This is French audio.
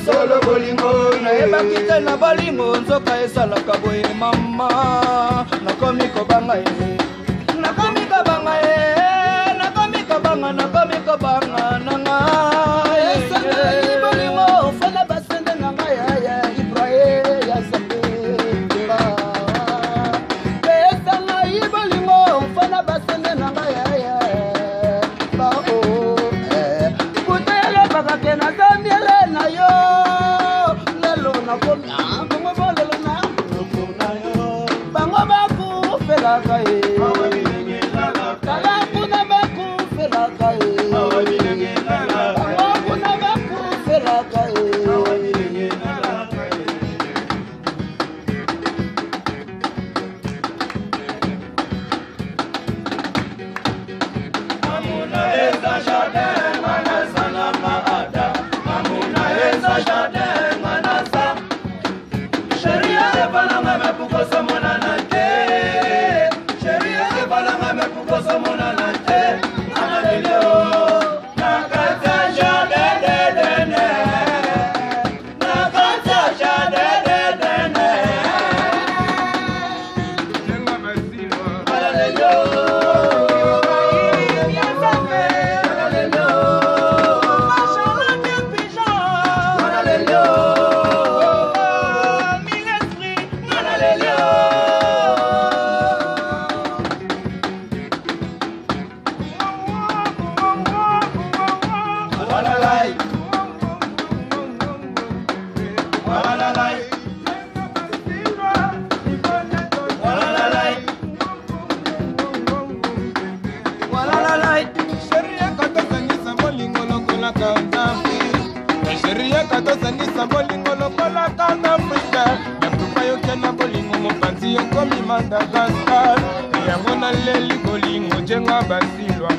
Solo bolingo nayebaki te na bolingo nzoka esalaka boye mama nakomi kobanga ye nakomi kobanga ye nakomi kobanga nanga esanga bolingo fana basende na ngai ya Ibrahim ya Zambe esanga bolingo fana basende na ngai ya ba o kutele bakake na zambiele na yo bango bakufelaka ye kala kuna bakufelaka ye bango kuna bakufelaka ye Amuna eza jardin manasana maada Amuna eza jardin manasa Sheria ebalanga me pukoso monana te Sheria ebalanga me pukoso monana te Analelio nakata jardin de dene nakata jardin de dene Analelio Sheria katosangisa bolingo lokola kana Afrika Yakupa yoke na bolingo mopanzi yokomi Madagascar Yango na leli bolingo jenga basilwa